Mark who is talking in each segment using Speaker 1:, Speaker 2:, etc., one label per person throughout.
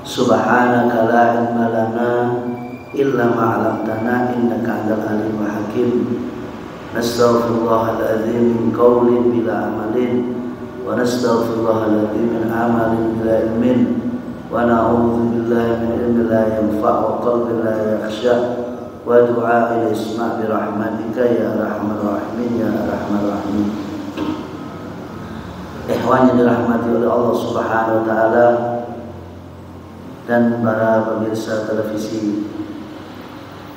Speaker 1: Subhanaka la ilma lana illa ma 'allamtana innaka antal alimul hakim. Nastaghfirullahal azim min qawlin bila amalin wa nastaghfirullahal azim min amalin bila ilmin wa na'udzu billahi min ilmin la yanfa' wa qalbin la yakhsha wa du'a'il isma' bi rahmatika ya arhamar rahimin ya arhamar rahimin. Ikhwan yang dirahmati oleh Allah Subhanahu wa taala dan para pemirsa televisi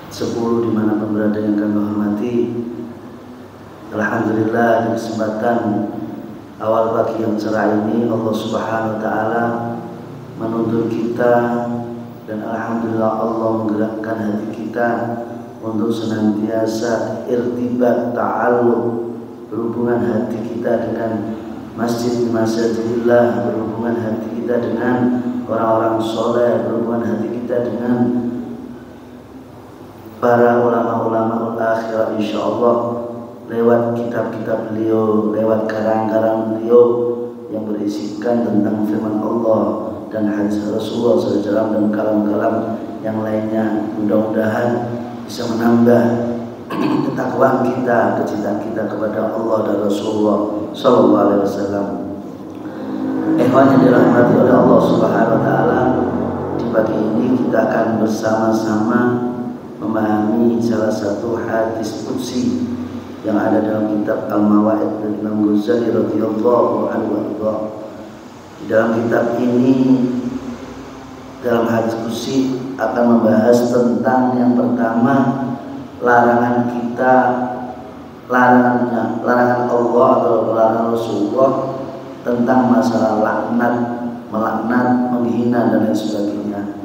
Speaker 1: 10 dimanapun berada yang kami hormati, alhamdulillah di kesempatan awal pagi yang cerah ini Allah Subhanahu wa taala menuntun kita, dan alhamdulillah Allah menggerakkan hati kita untuk senantiasa irtibat ta'alluq, berhubungan hati kita dengan masjidillah, berhubungan hati kita dengan orang-orang soleh, berhubungan hati kita dengan para ulama-ulama akhirah, insyaallah lewat kitab-kitab beliau, lewat karang-karang beliau yang berisikan tentang firman Allah dan hadis Rasulullah SAW dan kalam-kalam yang lainnya. Mudah-mudahan bisa menambah ketakwaan kita, kecintaan kita kepada Allah dan Rasulullah SAW. Ikhwan yang dirahmati oleh Allah Subhanahu wa taala, di pagi ini kita akan bersama-sama memahami salah satu hadis qudsi yang ada dalam kitab Al-Mawaid dari Imam Ghazali radhiyallahu anhu. Di dalam kitab ini, dalam hadis qudsi akan membahas tentang yang pertama, larangan kita, larangan Allah atau larangan Rasulullah tentang masalah laknat, melaknat, menghina dan lain sebagainya.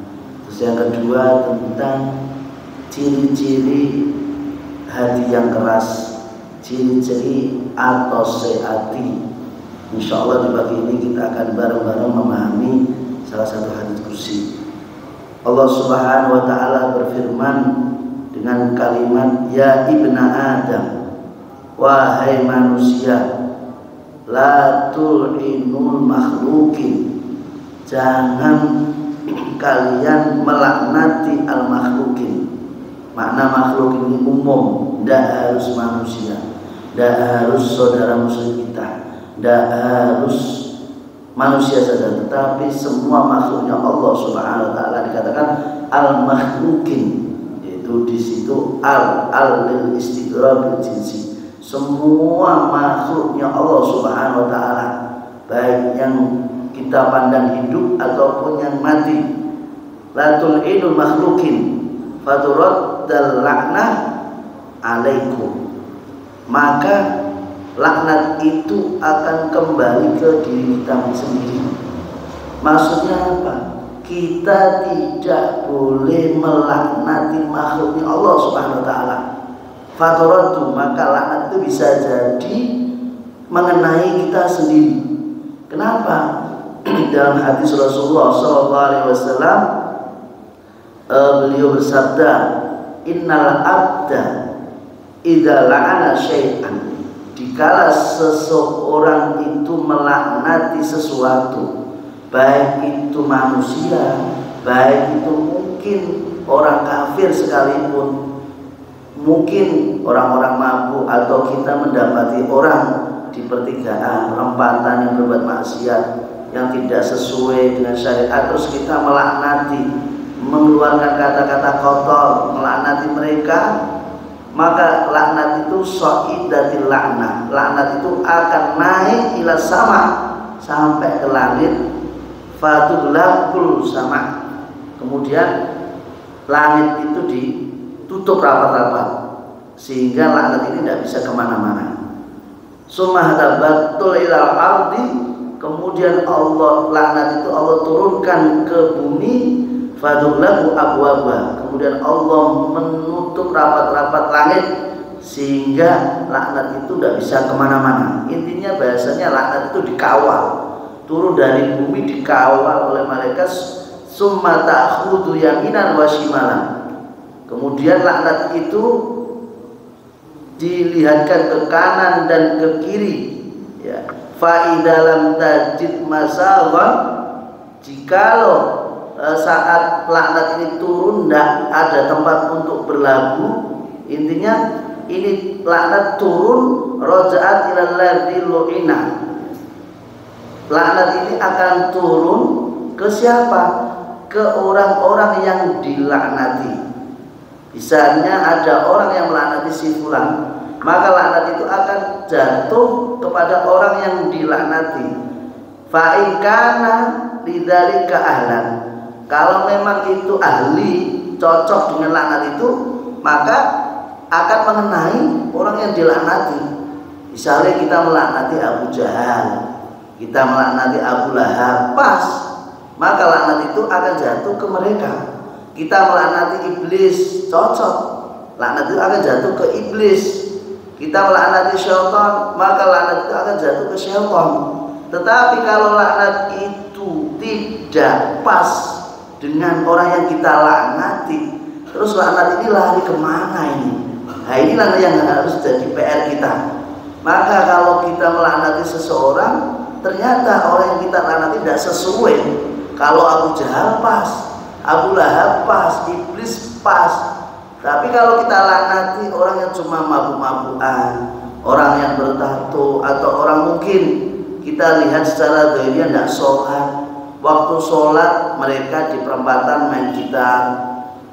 Speaker 1: Terus yang kedua tentang ciri-ciri hati yang keras, ciri-ciri atau hati. Insya Allah di pagi ini kita akan bareng-bareng memahami salah satu hadis qudsi. Allah Subhanahu wa taala berfirman dengan kalimat ya ibna Adam, wahai manusia, la tul'inul makhlukin, jangan kalian melaknati al-makhlukin. Makna makhluk ini umum, tidak harus manusia, tidak harus saudara muslim kita, tidak harus manusia saja, tetapi semua makhluknya Allah Subhanahu wa taala dikatakan al-makhlukin, yaitu di situ al lil istighraq jinsi. Semua makhluknya Allah Subhanahu wa taala, baik yang kita pandang hidup ataupun yang mati. La tul'inul makhlukin faduraddal la'nah alaikum, maka laknat itu akan kembali ke diri kita sendiri. Maksudnya apa? Kita tidak boleh melaknati makhluknya Allah Subhanahu wa taala. Faturatu, maka laknat itu bisa jadi mengenai kita sendiri. Kenapa? Dalam hadis Rasulullah SAW, beliau bersabda, innal abda idza la'ana syai'an, dikala seseorang itu melaknati sesuatu, baik itu manusia, baik itu mungkin orang kafir sekalipun, mungkin orang-orang mabuk, atau kita mendapati orang di pertigaan, perempatan yang berbuat maksiat yang tidak sesuai dengan syariat, terus kita melaknati, mengeluarkan kata-kata kotor, melaknati mereka, maka laknat itu so'idatil laknah, laknat itu akan naik ila sama, sampai ke langit, fatulakul sama, kemudian langit itu ditutup rapat-rapat sehingga laknat ini tidak bisa kemana-mana. Sumahdabatul ilal ardi, kemudian Allah, laknat itu Allah turunkan ke bumi, fadulaku abwaba, kemudian Allah menutup rapat-rapat langit sehingga laknat itu tidak bisa kemana-mana. Intinya bahasanya laknat itu dikawal, turun dari bumi dikawal oleh malaikat. Summa ta'khudhu yaminan wa shimalan, kemudian laknat itu dilihatkan ke kanan dan ke kiri, ya. Fa idalam tajid masawan, jikalau saat laknat ini turun tidak ada tempat untuk berlabuh. Intinya ini laknat turun, raja'at ilal ladzi lu'ina. Laknat ini akan turun ke siapa? Ke orang-orang yang dilaknati. Misalnya ada orang yang melaknati si fulan, maka laknat itu akan jatuh kepada orang yang dilaknati. Fa in kana lidzalika ahlan. Kalau memang itu ahli, cocok dengan laknat itu, maka akan mengenai orang yang dilaknati. Misalnya kita melaknati Abu Jahal, kita melaknati Abu Lahab, pas, maka laknat itu akan jatuh ke mereka. Kita melaknati iblis, cocok, laknat itu akan jatuh ke iblis. Kita melaknati syaitan, maka laknat itu akan jatuh ke syaitan. Tetapi kalau laknat itu tidak pas dengan orang yang kita laknati, terus laknat ini lari kemana ini? Nah, inilah yang harus jadi PR kita. Maka kalau kita melaknati seseorang, ternyata orang yang kita laknati tidak sesuai. Kalau Abu Jahal pas, Abu Lahab pas, iblis pas. Tapi kalau kita laknati orang yang cuma mabuk-mabukan, orang yang bertato, atau orang mungkin kita lihat secara zahirnya tidak sholat, waktu sholat mereka di perempatan main gitar,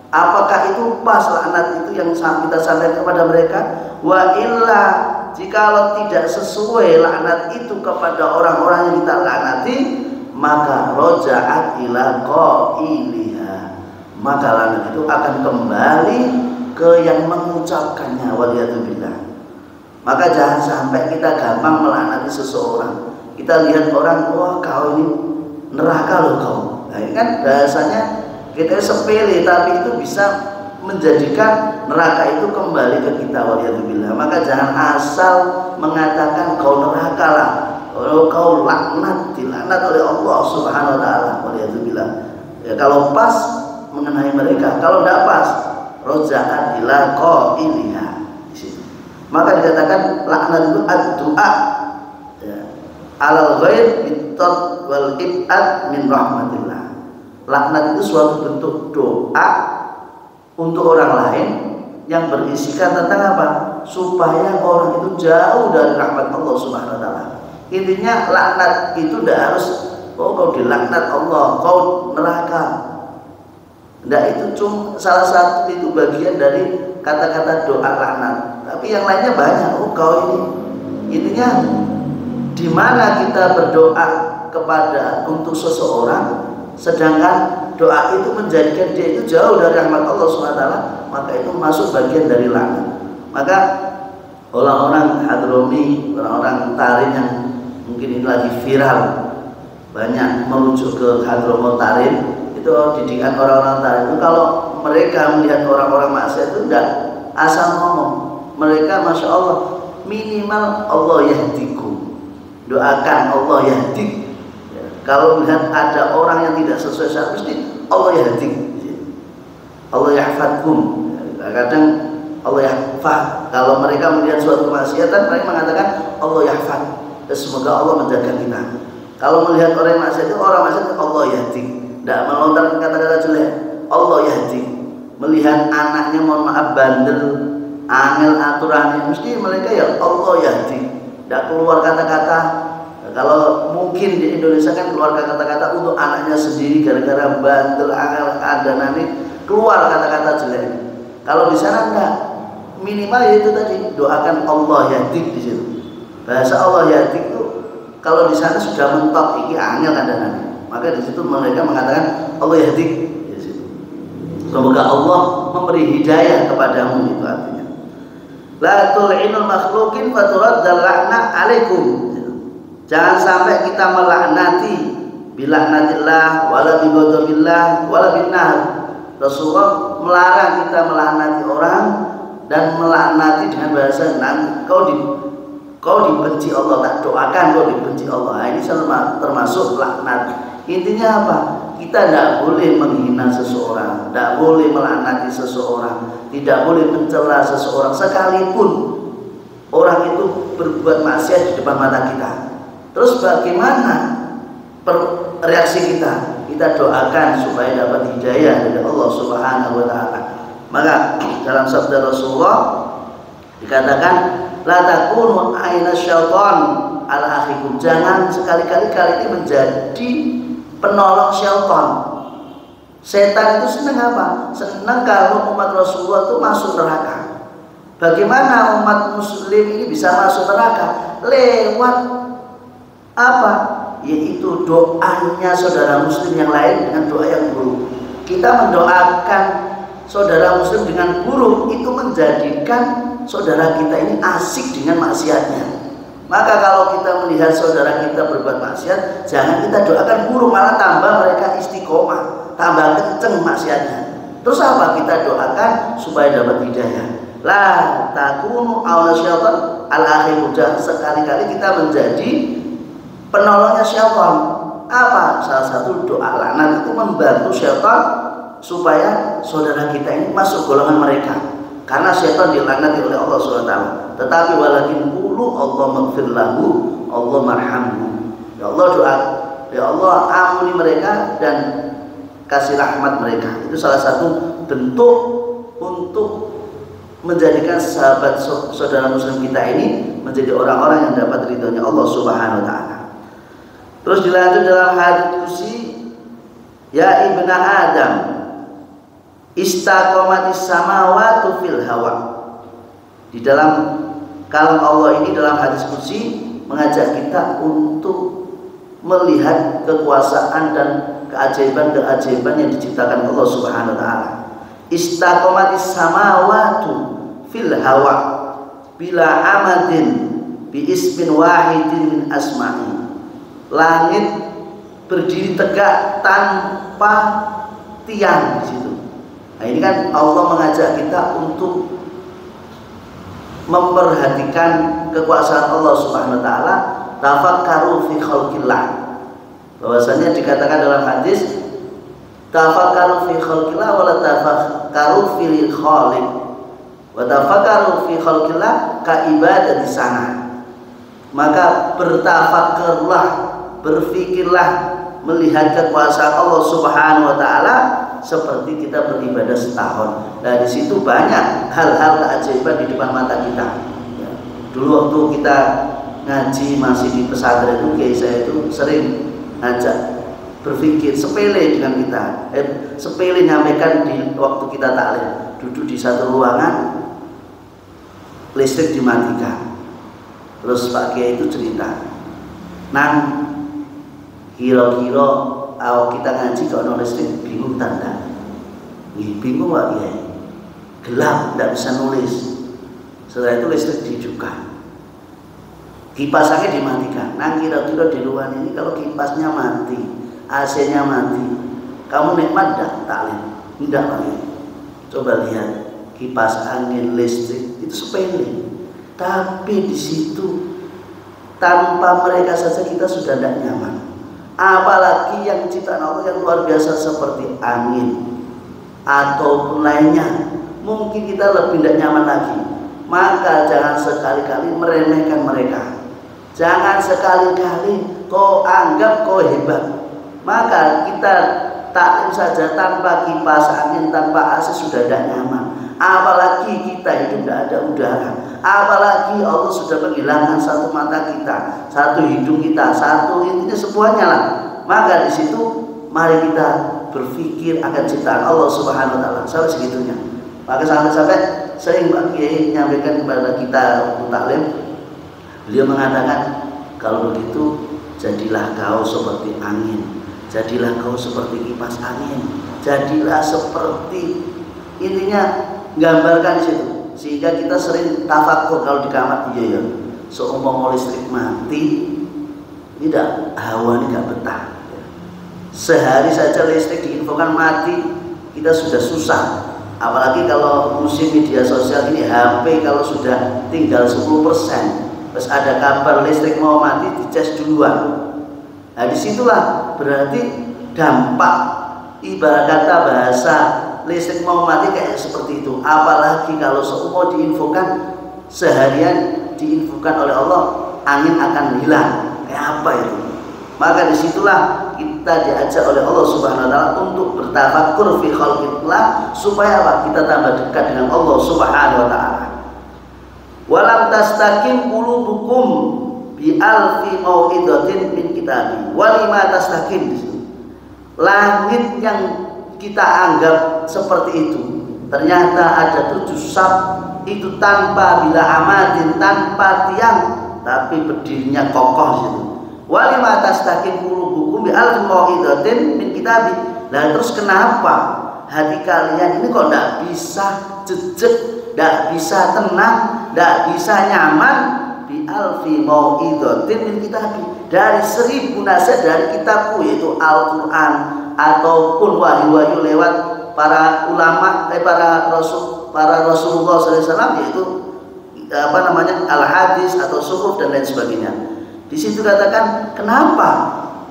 Speaker 1: apakah itu pas laknat itu yang kita sampaikan kepada mereka? Wa illa, jikalau tidak sesuai laknat itu kepada orang-orang yang kita laknati, maka roja'at ila qailiha, maka laknat itu akan kembali ke yang mengucapkannya, waliyadzubillah. Maka jangan sampai kita gampang melaknati seseorang. Kita lihat orang, wah kau ini neraka loh kau. Nah, ini kan bahasanya kita sepele, tapi itu bisa menjadikan neraka itu kembali ke kita, waliyadzubillah. Maka jangan asal mengatakan kau neraka lah, kau laknat, dilaknat oleh Allah Subhanahu wa taala, waliyadzubillah. Ya, kalau pas mengenai mereka, kalau tidak pas, roja'at ila qailiha. Maka dikatakan laknat itu ad-du'a alal ghair bitat wal ibad min rahmatillah. Laknat itu suatu bentuk doa untuk orang lain yang berisikan tentang apa? Supaya orang itu jauh dari rahmat Allah Subhanahu wa taala. Intinya laknat itu tidak harus kau dilaknat Allah, kau neraka. Tidak, itu cuma salah satu itu bagian dari kata-kata doa laknat. Tapi yang lainnya banyak. Oh kau ini, intinya di mana kita berdoa kepada untuk seseorang, sedangkan doa itu menjadikan dia itu jauh dari rahmat Allah SWT, maka itu masuk bagian dari laknat. Maka orang-orang Hadrami, orang-orang Tarim yang mungkin ini lagi viral, banyak merujuk ke Hadramaut Tarim, itu didikan orang-orang Tarim itu kalau mereka melihat orang-orang maksiat itu tidak asal ngomong, mereka Masya Allah minimal Allah yahdikum, doakan Allah yahdik. Ya, kalau melihat ada orang yang tidak sesuai syariat, mesti Allah yahdik, Allah yahfadkum. Kadang Allah yahfad. Kalau mereka melihat suatu kemaksiatan, mereka mengatakan Allah yahfad, semoga Allah menjaga kita. Kalau melihat orang yang maksiat itu, orang maksiat, Allah yahdik, tidak melontarkan kata-kata jelek, Allah yahdik. Melihat anaknya mohon maaf bandel, angel aturannya, mesti mereka ya Allah yahdik, tidak keluar kata-kata. Kalau mungkin di Indonesia kan keluar kata-kata untuk anaknya sendiri gara-gara bandel, angel, ada nanti keluar kata-kata jelek. Kalau di sana enggak, minimal itu tadi doakan Allah yahdik di situ. Bahasa Allah yahdik itu kalau di sana sudah mentok iki angel ada nanti, maka di situ mereka mengatakan Allah yahdik. Semoga Allah memberi hidayah kepadamu, itu artinya. La tul'inul makhluqin faturaddal la'na alaikum. Jangan sampai kita melaknati bilaknatillah wala bighadabillah wala binnar. Rasulullah melarang kita melaknati orang dan melaknati dengan bahasa nanti kau dibenci Allah, tak doakan kau dibenci Allah. Nah, ini termasuk laknat. Intinya apa? Kita tidak boleh menghina seseorang, tidak boleh melaknati seseorang, tidak boleh mencela seseorang sekalipun orang itu berbuat maksiat di depan mata kita. Terus bagaimana reaksi kita? kita doakan supaya dapat hidayah dari Allah Subhanahu wa taala. Maka dalam sabda Rasulullah dikatakan, la takunu aina syaitan ala akhikum, jangan sekali-kali kali ini menjadi penolong syaitan. Setan itu senang apa? Senang kalau umat Rasulullah itu masuk neraka. Bagaimana umat muslim ini bisa masuk neraka? Lewat apa? Yaitu doanya saudara muslim yang lain dengan doa yang buruk. Kita mendoakan saudara muslim dengan buruk, itu menjadikan saudara kita ini asik dengan maksiatnya. Maka kalau kita melihat saudara kita berbuat maksiat, jangan kita doakan buruk, malah tambah mereka istiqomah, tambah kenceng maksiatnya. Terus apa? Kita doakan supaya dapat hidayah. La takunu awla syaitan al-akhir, sekali-kali kita menjadi penolongnya syaitan. Apa? Salah satu doa laknat itu membantu syaitan supaya saudara kita ini masuk golongan mereka. Karena syaitan dilaknati oleh Allah SWT. Tetapi walakin qulu Allah maghfir lahu, Allah marhamhu. Ya Allah doa, ya Allah ampuni mereka dan kasih rahmat mereka. Itu salah satu bentuk untuk menjadikan sahabat saudara muslim kita ini menjadi orang-orang yang dapat ridhonya Allah Subhanahu wa taala. Terus dilanjut dalam hadits qudsi, ya ibna Adam, istaqomatis samawati fil hawa. Di dalam kalam Allah ini dalam hadis qudsi mengajak kita untuk melihat kekuasaan dan keajaiban-keajaiban yang diciptakan Allah Subhanahu wa taala. Istaqomatis samawati fil hawa bila amadin bi ismin wahidin min asma'i. Langit berdiri tegak tanpa tiang di situ. Nah, ini kan Allah mengajak kita untuk memperhatikan kekuasaan Allah Subhanahu wa taala, tafakkaru fi khalqillah. Bahwasanya dikatakan dalam hadis, tafakkaru fi khalqillah wa la tafakkaru fil khaliq. Wa tafakkaru fi khalqillah ka ibadati sana. Maka bertafakkurlah, berfikirlah melihat kekuasaan Allah Subhanahu wa taala seperti kita beribadah setahun. Nah, di situ banyak hal-hal keajaiban di depan mata kita. Ya. Dulu waktu kita ngaji masih di pesantren itu, saya itu sering ngajak berpikir sepele dengan kita, sepele nyampaikan di waktu kita taklim. Duduk di satu ruangan, listrik dimatikan. Terus Pak Kiai itu cerita, nang kira-kira awak kita ngaji kalau no listrik bingung tanda, bingung Pak Kiai, gelap tidak bisa nulis. Setelah itu listrik dihidupkan, kipas angin dimatikan. Nang kira-kira di ruangan ini kalau kipasnya mati, AC-nya mati, kamu nikmat tidak taklim? Tidak Pak Kiai. Coba lihat kipas angin, listrik itu sepele. Tapi di situ tanpa mereka saja kita sudah tidak nyaman. Apalagi yang ciptaan Allah yang luar biasa seperti angin ataupun lainnya, mungkin kita lebih tidak nyaman lagi. Maka jangan sekali-kali meremehkan mereka. Jangan sekali-kali kau anggap kau hebat. Maka kita taklim saja tanpa kipas angin, tanpa AC sudah tidak nyaman. Apalagi kita hidup tidak ada udara. Apalagi Allah sudah menghilangkan satu mata kita, satu hidung kita, satu intinya semuanya lah. Maka di situ mari kita berpikir akan ciptaan Allah Subhanahu wa taala sampai segitunya. Maka sampai sering Pak Kiai menyampaikan kepada kita untuk taklim, beliau mengatakan kalau begitu jadilah kau seperti angin, jadilah kau seperti kipas angin, jadilah seperti, intinya gambarkan di situ. Sehingga kita sering tafakkur kalau di kamar, iya ya, seumpama listrik mati, tidak, hawa ini nggak betah. Sehari saja listrik diinfokan mati, kita sudah susah. Apalagi kalau musim media sosial ini, HP kalau sudah tinggal 10%, terus ada kabar listrik mau mati, dicas duluan. Nah disitulah berarti dampak, ibarat kata bahasa listrik mau mati kayak seperti itu. Apalagi kalau seumpama diinfokan seharian diinfokan oleh Allah angin akan hilang, kayak apa itu? Maka disitulah kita diajak oleh Allah Subhanahu wa taala untuk bertafakkur fi khalqillah supaya apa? Kita tambah dekat dengan Allah Subhanahu wa taala. Walam tastaqim qulubukum bi alfi mau'idatin min kitabi. Walima tastaqim. Langit yang kita anggap seperti itu ternyata ada 7 sab itu tanpa bila amadin, tanpa tiang, tapi berdirinya kokoh situ. Walima tastaqim qulubukum bi alfi mau'idatin min kitabi. Nah, terus kenapa hati kalian ini kok tidak bisa jejak, tidak bisa tenang, tidak bisa nyaman bi alfi mau'idatin min kitabi, dari 1000 nasihat dari kitabku yaitu Al-Qur'an ataupun wahyu-wahyu lewat para ulama, para Rasulullah SAW, yaitu al-hadis atau suhuf dan lain sebagainya. Di situ katakan kenapa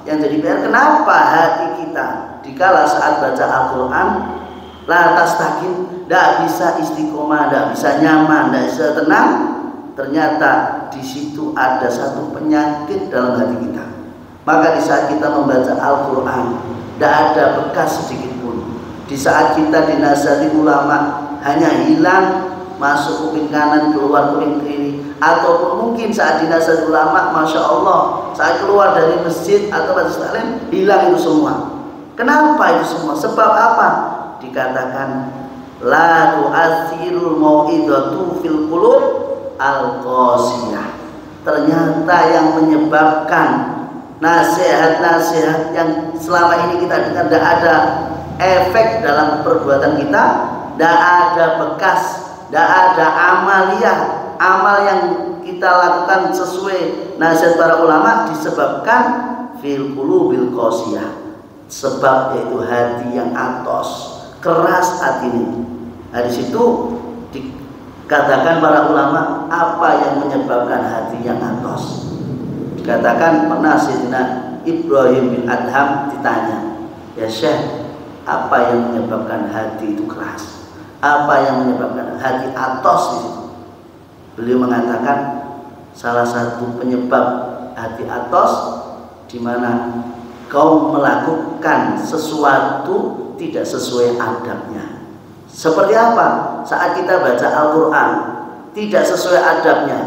Speaker 1: yang jadi PR, kenapa hati kita dikala saat baca Al-Quran la tastaqim, tidak bisa istiqomah, tidak bisa nyaman, tidak bisa tenang. Ternyata di situ ada satu penyakit dalam hati kita. Maka di saat kita membaca Al-Quran tidak ada bekas sedikit pun. Di saat kita dinasihati ulama hanya hilang, masuk kuping kanan, keluar kuping kiri. Ataupun mungkin saat dinasihati ulama, Masya Allah, saat keluar dari masjid atau majelis taklim hilang itu semua. Kenapa itu semua? Sebab apa? Dikatakan la tu'athirul mau'idatu fil qulub al-qasiyah. Ternyata yang menyebabkan nasihat-nasihat yang selama ini kita dengar tidak ada efek dalam perbuatan kita, tidak ada bekas, tidak ada amaliyah, amal yang kita lakukan sesuai nasihat para ulama, disebabkan fil qulubil qasiyah, sebab yaitu hati yang atos, keras hati ini. Nah, di situ dikatakan para ulama apa yang menyebabkan hati yang atos. Dikatakan pernah Sayyidina Ibrahim bin Adham ditanya, ya Syekh, apa yang menyebabkan hati itu keras? Apa yang menyebabkan hati atos di situ? Beliau mengatakan salah satu penyebab hati atos di mana kau melakukan sesuatu tidak sesuai adabnya. Seperti apa? Saat kita baca Al-Quran tidak sesuai adabnya.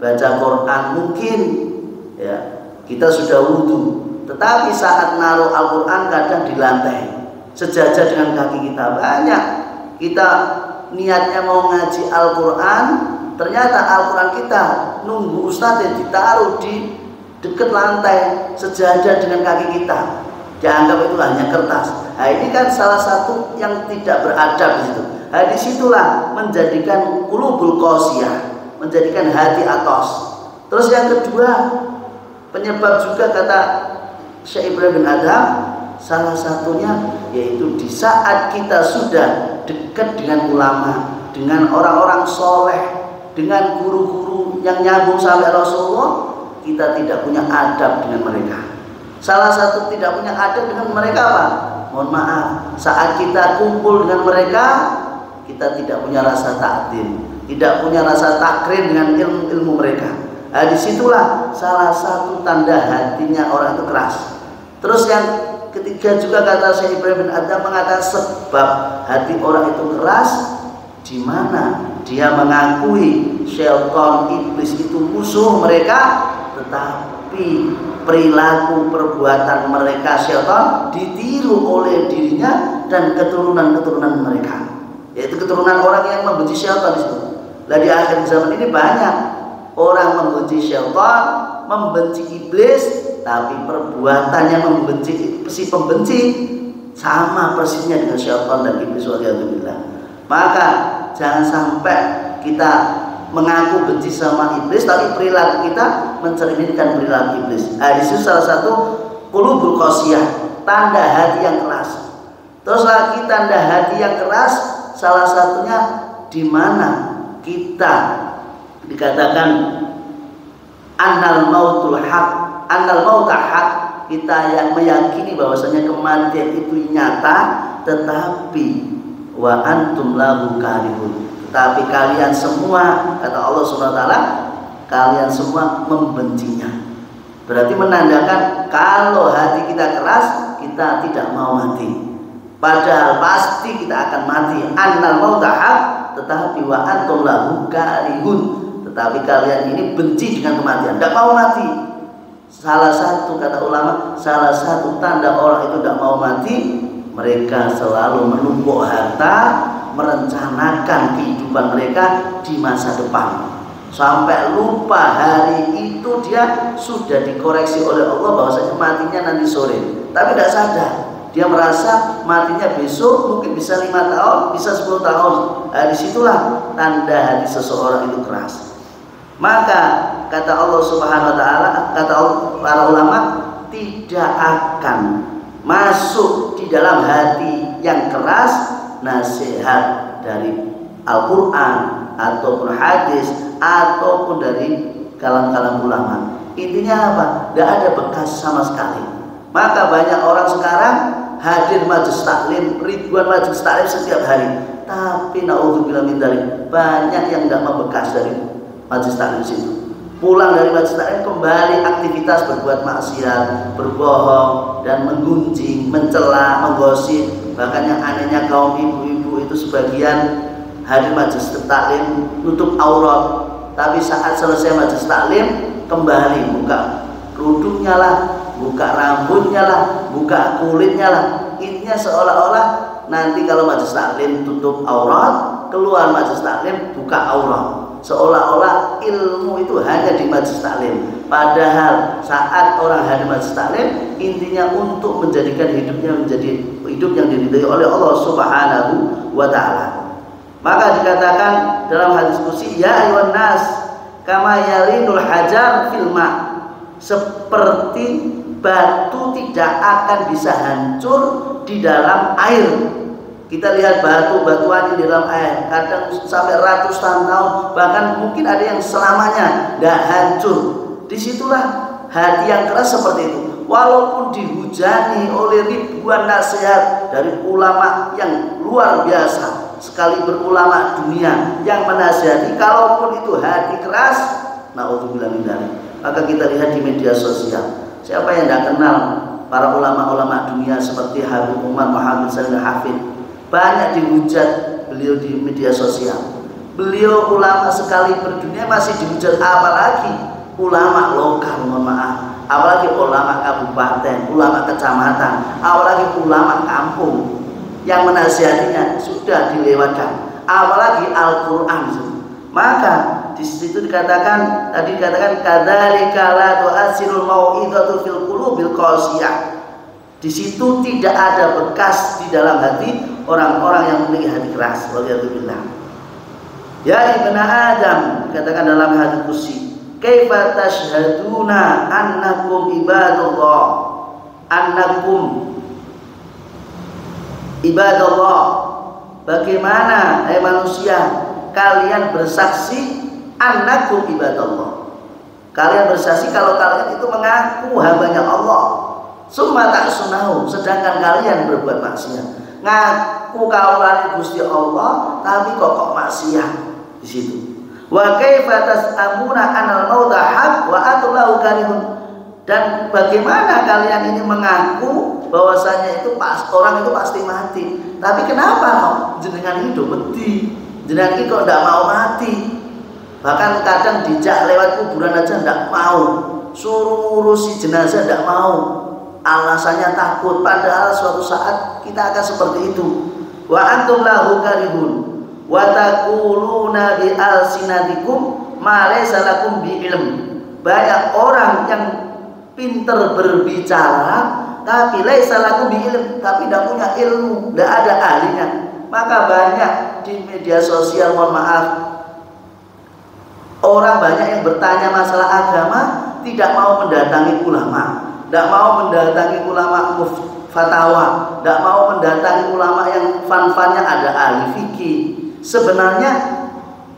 Speaker 1: Baca Quran mungkin ya kita sudah wudhu, tetapi saat naruh Al-Quran kadang di lantai sejajar dengan kaki kita. Banyak kita niatnya mau ngaji Al-Quran, ternyata Al-Quran kita nunggu ustadz yang ditaruh di dekat lantai sejajar dengan kaki kita, dianggap itu hanya kertas. Nah, ini kan salah satu yang tidak beradab di situ. Nah, disitulah menjadikan qulubul qasiyah, menjadikan hati atos. Terus yang kedua, penyebab juga kata Syekh Ibrahim bin Adham, salah satunya yaitu di saat kita sudah dekat dengan ulama, dengan orang-orang soleh, dengan guru-guru yang nyambung sampai Rasulullah, kita tidak punya adab dengan mereka. Salah satu tidak punya adab dengan mereka apa? Mohon maaf, saat kita kumpul dengan mereka, kita tidak punya rasa ta'zim, tidak punya rasa takrim dengan ilmu mereka. Nah, disitulah salah satu tanda hatinya orang itu keras. Terus yang ketiga juga kata Syekh Ibrahim bin Adham mengatakan sebab hati orang itu keras di mana dia mengakui syaitan iblis itu musuh mereka, tetapi perilaku perbuatan mereka syaitan ditiru oleh dirinya dan keturunan-keturunan mereka, yaitu keturunan orang yang membenci syaitan itu. Lah di akhir zaman ini banyak orang membenci syaitan, membenci iblis, tapi perbuatannya membenci si pembenci sama persisnya dengan syaitan dan iblis. Waliyadzubillah. Maka jangan sampai kita mengaku benci sama iblis, tapi perilaku kita mencerminkan perilaku iblis. Nah, itu salah satu qulubul qasiyah, tanda hati yang keras. Terus lagi tanda hati yang keras, salah satunya di mana kita dikatakan annal mautul haq, annal mauta haq, kita yang meyakini bahwasanya kematian itu nyata, tetapi wa antum lahu karihun, tapi kalian semua, kata Allah SWT, kalian semua membencinya. Berarti menandakan kalau hati kita keras, kita tidak mau mati. Padahal pasti kita akan mati. Annal mauta haq, tetapi wa antum lahu karihun. Tetapi kalian ini benci dengan kematian, tidak mau mati. Salah satu, kata ulama, salah satu tanda orang itu tidak mau mati, mereka selalu menumpuk harta, merencanakan kehidupan mereka di masa depan, sampai lupa hari itu dia sudah dikoreksi oleh Allah bahwasanya matinya nanti sore, tapi tidak sadar. Dia merasa matinya besok, mungkin bisa 5 tahun, bisa 10 tahun. Nah, disitulah tanda hati seseorang itu keras. Maka kata Allah Subhanahu wa taala, kata para ulama, tidak akan masuk di dalam hati yang keras nasihat dari Al-Qur'an ataupun hadis ataupun dari kalam-kalam ulama. Intinya apa? Tidak ada bekas sama sekali. Maka banyak orang sekarang hadir majelis taklim, ribuan majelis taklim setiap hari, tapi naudzubillah min dzalik, banyak yang tidak membekas dari majelis taklim situ. Pulang dari majelis taklim kembali aktivitas berbuat maksiat, berbohong dan menggunjing, mencela, menggosip. Bahkan yang anehnya kaum ibu-ibu itu sebagian hadir majelis taklim tutup aurat, tapi saat selesai majelis taklim kembali buka kerudungnya lah, buka rambutnya lah, buka kulitnya lah. Intinya seolah-olah nanti kalau majelis taklim tutup aurat, keluar majelis taklim buka aurat. Seolah-olah ilmu itu hanya di majelis taklim. Padahal saat orang hadir majelis taklim, intinya untuk menjadikan hidupnya menjadi hidup yang diridhai oleh Allah Subhanahu wa taala. Maka dikatakan dalam hadis qudsi, ya ayyuhan nas kama yalinul hajar fil ma', seperti batu tidak akan bisa hancur di dalam air. Kita lihat batu-batuan di dalam air, kadang sampai ratusan tahun, bahkan mungkin ada yang selamanya tidak hancur. Disitulah hati yang keras seperti itu. Walaupun dihujani oleh ribuan nasihat dari ulama yang luar biasa, sekali berulama dunia yang menasihati, kalaupun itu hati keras, naudzubillah min dzalik. Maka kita lihat di media sosial, siapa yang tidak kenal para ulama-ulama dunia seperti Habib Umar Muhammad Salim Hafid, banyak dihujat beliau di media sosial. Beliau ulama sekali berdunia masih dihujat, apalagi ulama lokal, mohon maaf, apalagi ulama kabupaten, ulama kecamatan, apalagi ulama kampung yang menasihatinya sudah dilewatkan, apalagi Al-Quran. Maka di situ dikatakan, tadi dikatakan kadzalika la tu'assirul mau'izatu fil qulubil qasiyah. Di situ tidak ada bekas di dalam hati orang-orang yang memiliki hati keras. Waliyadzubillah. Ya ibnu Adam, katakan dalam hadis qudsi, kaifa tashhaduna annakum ibadullah, annakum ibadullah. Bagaimana manusia kalian bersaksi annakum ibadullah, kalian bersaksi kalau kalian itu mengaku hambanya Allah, summa ta'sunahu, sedangkan kalian berbuat maksiat. Ngaku kaulan Gusti Allah tapi kok maksiat di situ. Wa kaifa tas'amuna anal mauta haq wa atullahu karihun, dan bagaimana kalian ini mengaku bahwasanya itu orang itu pasti mati, tapi kenapa jenengan hidup mati, jenengan ini kok tidak mau mati, bahkan kadang dijak lewat kuburan aja tidak mau, suruh ngurusi jenazah tidak mau, alasannya takut, padahal suatu saat kita akan seperti itu. Wa antum lahu karihun wa taquluna bi alsinatikum ma laysa lakum bi ilm. Banyak orang yang pinter berbicara tapi laysa lakum bi ilm, tapi tidak punya ilmu, tidak ada ahlinya. Maka banyak di media sosial, mohon maaf, orang banyak yang bertanya masalah agama tidak mau mendatangi ulama, tidak mau mendatangi ulama fatwa, tidak mau mendatangi ulama yang fan-fannya ada ahli fikih. Sebenarnya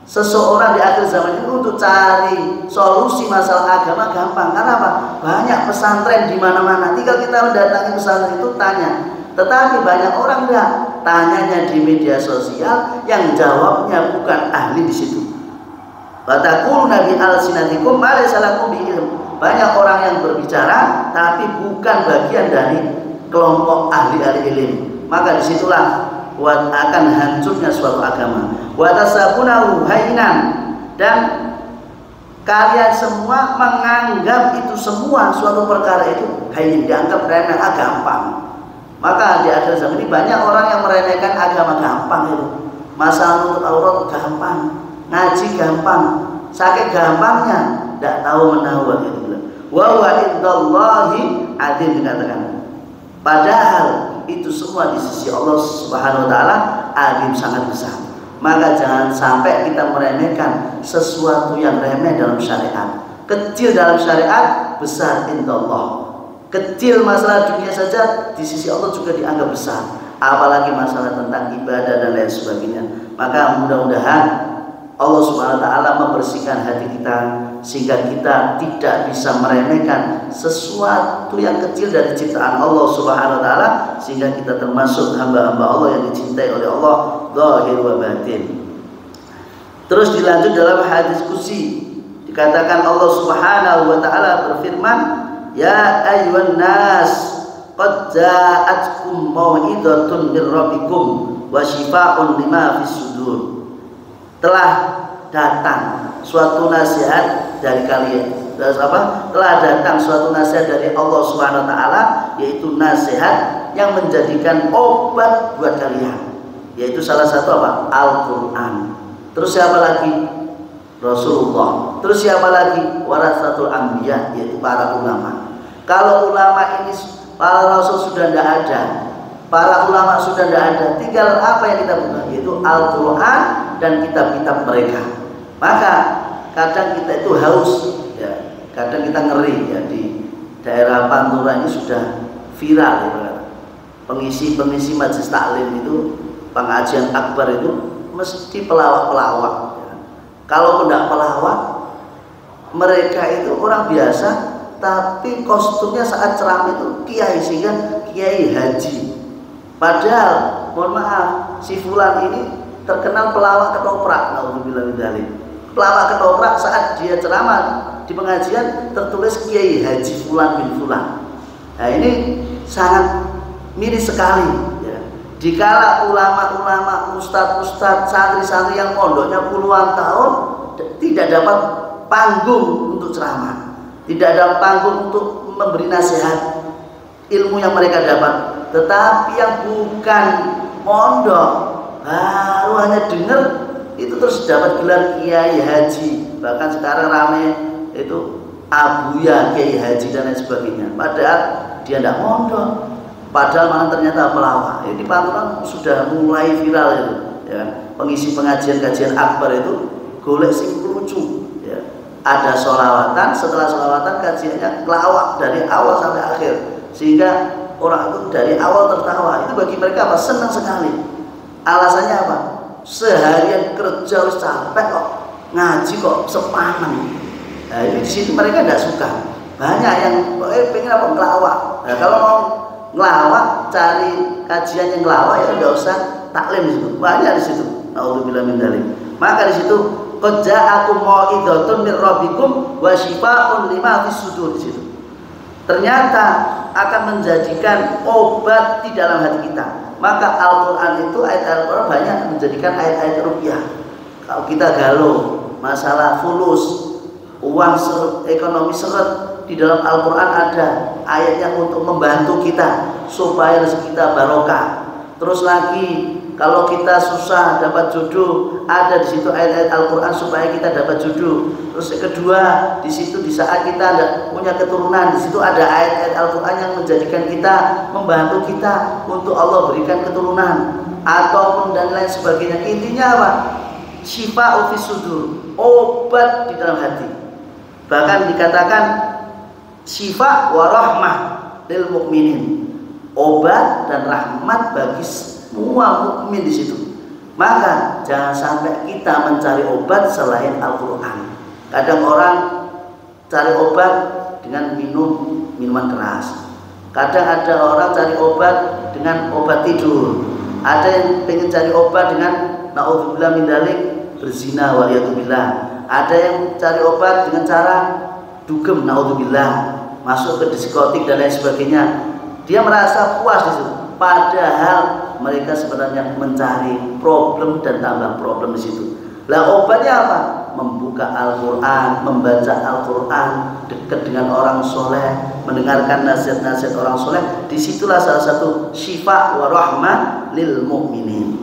Speaker 1: seseorang di akhir zaman ini untuk cari solusi masalah agama gampang. Karena apa? Banyak pesantren di mana-mana. Tinggal kita mendatangi pesantren itu tanya. Tetapi banyak orang enggak, tanyanya di media sosial, yang jawabnya bukan ahli di situ. Wataquluna bi alsinatikum ma laysa lakum bi ilm. Banyak orang yang berbicara tapi bukan bagian dari kelompok ahli-ahli ilmu. Maka disitulah akan hancurnya suatu agama. Wa tasabunahu hainan, dan kalian semua menganggap itu semua suatu perkara itu hain, dianggap remeh, gampang. Maka di akhir zaman ini banyak orang yang meremehkan agama. Gampang itu, masalah untuk aurat gampang, ngaji gampang, saking gampangnya tidak tahu menahu gitu. Wa huwa indallahi adzim, dikatakan padahal itu semua di sisi Allah Subhanahu wa taala adzim, sangat besar. Maka jangan sampai kita meremehkan sesuatu yang remeh dalam syariat. Kecil dalam syariat, besar indallah. Kecil masalah dunia saja di sisi Allah juga dianggap besar, apalagi masalah tentang ibadah dan lain sebagainya. Maka mudah-mudahan Allah Subhanahu wa taala membersihkan hati kita sehingga kita tidak bisa meremehkan sesuatu yang kecil dari ciptaan Allah Subhanahu wa taala, sehingga kita termasuk hamba-hamba Allah yang dicintai oleh Allah zahir wa batin. Terus dilanjut dalam hadis qudsi, dikatakan Allah Subhanahu wa taala berfirman, ya ayyuhan nas qad ja'atkum mau'izatun mir rabbikum wa syifaa'un lima fis sudur. Telah datang suatu nasihat dari kalian. Telah datang suatu nasihat dari Allah Subhanahu wa taala, yaitu nasihat yang menjadikan obat buat kalian. Yaitu salah satu apa? Al-Qur'an. Terus siapa lagi? Rasulullah. Terus siapa lagi? Warasatul anbiya, yaitu para ulama. Kalau ulama ini, para rasul sudah tidak ada, para ulama sudah tidak ada, tinggal apa yang kita butuh, yaitu Al-Qur'an dan kitab-kitab mereka. Maka kadang kita itu haus, ya, kadang kita ngeri, ya, di daerah Pantura ini sudah viral, ya, pengisi majelis taklim itu, pengajian akbar itu mesti pelawak-pelawak, ya. Kalau tidak pelawak, mereka itu orang biasa, tapi kostumnya saat ceramah itu kiai, sehingga kiai haji. Padahal mohon maaf, si fulan ini terkenal pelawak ketoprak, naudzubillah min dzalik. Pelawak ketoprak, saat dia ceramah di pengajian tertulis Kiai Haji Fulan bin Fulan. Nah, ini sangat miris sekali, ya. Dikala ulama-ulama, ustadz-ustadz, santri-santri yang mondoknya puluhan tahun tidak dapat panggung untuk ceramah, tidak ada panggung untuk memberi nasihat ilmu yang mereka dapat, tetapi yang bukan mondok baru hanya dengar itu terus dapat gelar Kiai Haji. Bahkan sekarang rame itu Abuya Kiai Haji dan lain sebagainya, padahal dia tidak mondok, padahal malah ternyata pelawak. Ini Pantura sudah mulai viral itu, ya. Pengisi pengajian kajian akbar itu golek sing lucu, ya. Ada sholawatan, setelah sholawatan kajiannya kelawak dari awal sampai akhir, sehingga orang itu dari awal tertawa. Itu bagi mereka apa? Senang sekali. Alasannya apa? Seharian kerja harus capek kok, ngaji kok sepaneng. Nah, ini di situ mereka tidak suka. Banyak yang pengen apa? Ngelawak. Nah, kalau mau ngelawak, cari kajian yang ngelawak, ya tidak usah taklim di situ. Banyak di situ. Naudzubillah min dzalik. Maka di situ qad ja'akum mau'izatun mir rabbikum wa syifaa'un lima fis sudur, di situ. Ternyata akan menjadikan obat di dalam hati kita. Maka Al-Quran itu, ayat Al-Quran banyak menjadikan ayat-ayat rupiah. Kalau kita galau masalah fulus, uang seret, ekonomi seret, di dalam Al-Quran ada ayatnya untuk membantu kita supaya rezeki kita barokah. Terus lagi kalau kita susah dapat jodoh, ada di situ ayat-ayat Al-Quran supaya kita dapat jodoh. Terus yang kedua, di situ di saat kita tidak punya keturunan, di situ ada ayat-ayat Al-Quran yang menjadikan kita, membantu kita untuk Allah berikan keturunan ataupun dan lain sebagainya. Intinya apa? Syifa'u fis sudur, obat di dalam hati. Bahkan dikatakan syifa wa rahmah lil mukminin, obat dan rahmat bagi semua mukmin di situ. Maka jangan sampai kita mencari obat selain Al-Quran. Kadang orang cari obat dengan minum minuman keras. Kadang ada orang cari obat dengan obat tidur. Ada yang pengen cari obat dengan naudzubillah min dzalik, berzina waliyadzubillah. Ada yang cari obat dengan cara dugem, naudzubillah, masuk ke diskotik dan lain sebagainya. Dia merasa puas di situ. Padahal mereka sebenarnya mencari problem dan tambah problem di situ. Lah obatnya apa? Membuka Al-Quran, membaca Al-Quran, dekat dengan orang soleh, mendengarkan nasihat-nasihat orang soleh. Disitulah salah satu syifa wa rahmah lil mu'minin.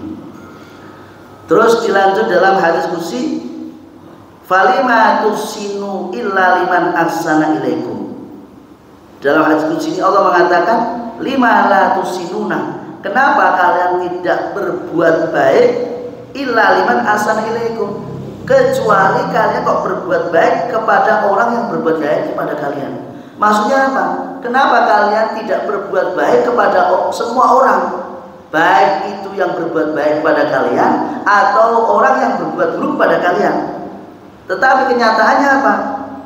Speaker 1: Terus dilanjut dalam hadis qudsi, falima tusinu illa liman ahsana ilaikum. Dalam hadis qudsi ini Allah mengatakan, lima la tusinuna, kenapa kalian tidak berbuat baik illa liman ahsana ilaikum, kecuali kalian kok berbuat baik kepada orang yang berbuat baik kepada kalian. Maksudnya apa? Kenapa kalian tidak berbuat baik kepada semua orang, baik itu yang berbuat baik kepada kalian atau orang yang berbuat buruk pada kalian? Tetapi kenyataannya apa?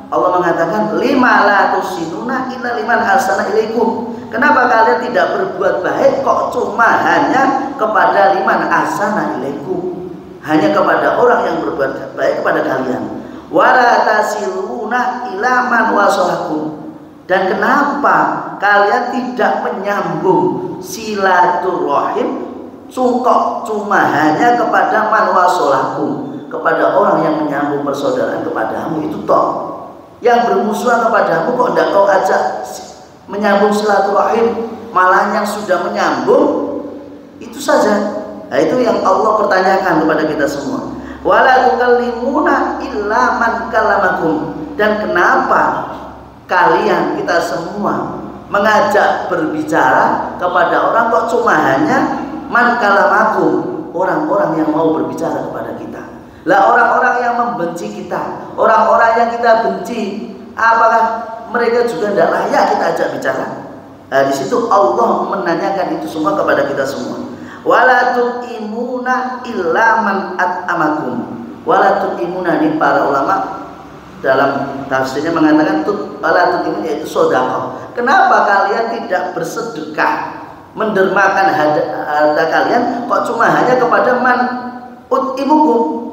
Speaker 1: Allah mengatakan lima la tusinuna illa liman ahsana ilaikum. Kenapa kalian tidak berbuat baik kok cuma hanya kepada liman ahsana ilaikum, hanya kepada orang yang berbuat baik kepada kalian. Wala tasiluna ila man wasalakum. Dan kenapa kalian tidak menyambung silaturahim cuma hanya kepada man wasalakum, kepada orang yang menyambung persaudaraan kepadamu itu toh. Yang bermusuhan kepadamu kok tidak kau ajak menyambung silaturahim, malah yang sudah menyambung itu saja. Nah, itu yang Allah pertanyakan kepada kita semua. Wala tukallimuna illa man kalamakum. Dan kenapa kalian, kita semua mengajak berbicara kepada orang kok cuma hanya man kalamakum, orang-orang yang mau berbicara kepada kita. Lah orang-orang yang membenci kita, orang-orang yang kita benci, apakah mereka juga tidak layak kita ajak bicara? Nah, di situ Allah menanyakan itu semua kepada kita semua. Wala tu'imuna illa man at'amakum. Wala tu'imuna, ini para ulama dalam tafsirnya mengatakan wala tu'imuna yaitu sedekah. Kenapa kalian tidak bersedekah, mendermakan harta kalian kok cuma hanya kepada man ut'imukum,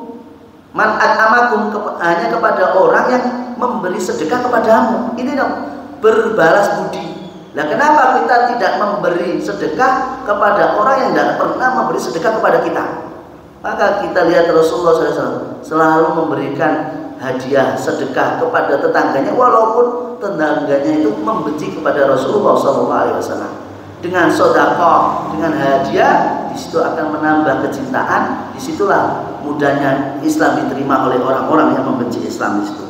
Speaker 1: man at'amakum, hanya kepada orang yang memberi sedekah kepadamu? Ini dong berbalas budi. Nah, kenapa kita tidak memberi sedekah kepada orang yang tidak pernah memberi sedekah kepada kita? Maka kita lihat Rasulullah SAW selalu memberikan hadiah sedekah kepada tetangganya, walaupun tetangganya itu membenci kepada Rasulullah SAW. Dengan sedekah, dengan hadiah, di situ akan menambah kecintaan. Disitulah mudahnya Islam diterima oleh orang-orang yang membenci Islam di situ.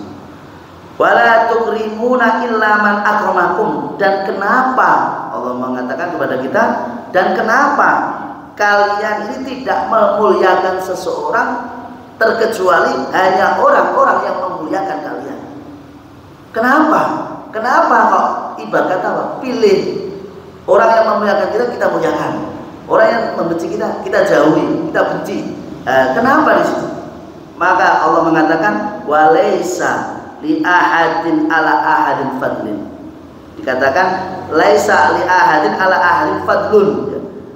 Speaker 1: Wala tukrimuna illa man akramakum. Dan kenapa Allah mengatakan kepada kita, dan kenapa kalian ini tidak memuliakan seseorang terkecuali hanya orang-orang yang memuliakan kalian? Kenapa? Kenapa kok ibarat kata pilih orang yang memuliakan kita, kita muliakan, orang yang membenci kita, kita jauhi, kita benci? Kenapa di situ? Maka Allah mengatakan walaisa li ahadin ala ahadin fadlin. Dikatakan laisa li ahadin ala ahadin fadlun.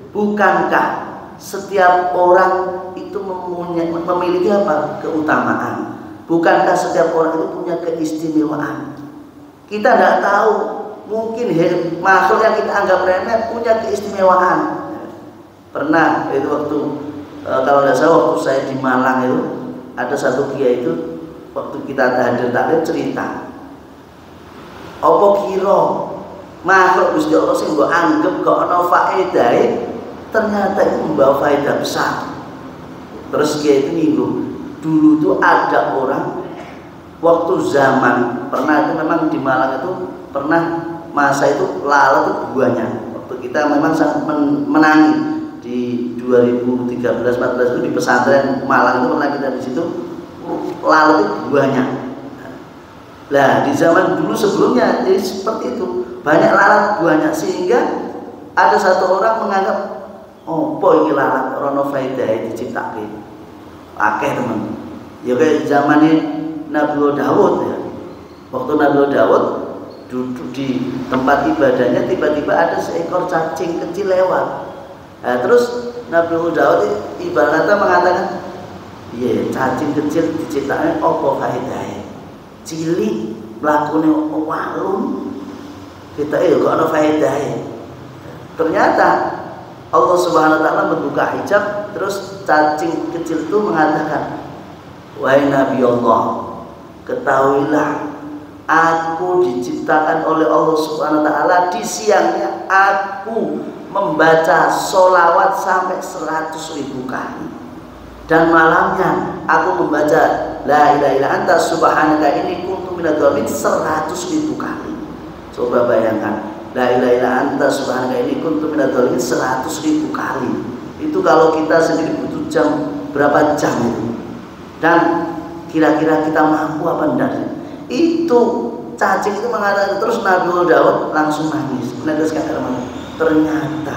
Speaker 1: Bukankah setiap orang itu memiliki apa? Keutamaan. Bukankah setiap orang itu punya keistimewaan? Kita tidak tahu, mungkin makhluk yang kita anggap remeh punya keistimewaan. Pernah itu waktu kalau tidak salah waktu saya di Malang itu ada satu kiai itu, waktu kita hadir taklim cerita, opo kira makhluk Gusti Allah sing mbok anggap kok ana faedahe, ternyata itu membawa faedah besar. Terus dia itu nyinggung, dulu tuh ada orang waktu zaman pernah itu memang di Malang itu pernah masa itu lalat itu buahnya. Waktu kita memang sangat menangi di 2013-14 itu di pesantren Malang itu pernah kita di situ, lalat itu buahnya. Nah di zaman dulu sebelumnya jadi seperti itu, banyak lalat buahnya, sehingga ada satu orang menganggap, oh boy ini lalat rono faedah diciptakan akeh teman. Ya kayak zaman ini Nabi Dawud ya. Waktu Nabi Dawud duduk di tempat ibadahnya, tiba-tiba ada seekor cacing kecil lewat. Nah, terus Nabi Dawud ibaratnya mengatakan, iya cacing kecil diciptakan apa faedahnya? Cilik mlakune walun kita kok ana faedahe. Ternyata Allah Subhanahu wa taala membuka hijab, terus cacing kecil itu mengatakan, "Wahai Nabi Allah, ketahuilah aku diciptakan oleh Allah Subhanahu wa taala di siangnya aku membaca sholawat sampai 100.000 kali, dan malamnya aku membaca la ilaha illa anta subhanaka inni kuntu minadz dzalimin 100.000 kali." Coba bayangkan, la ilaha illa anta subhanaka inni kuntu minadz dzalimin 100.000 kali. Itu kalau kita sendiri butuh berapa jam itu? Dan kira-kira kita mampu apa enggak? Itu cacing itu mengatakan, terus Nabi Daud langsung nangis, menegaskan kalimat. Ternyata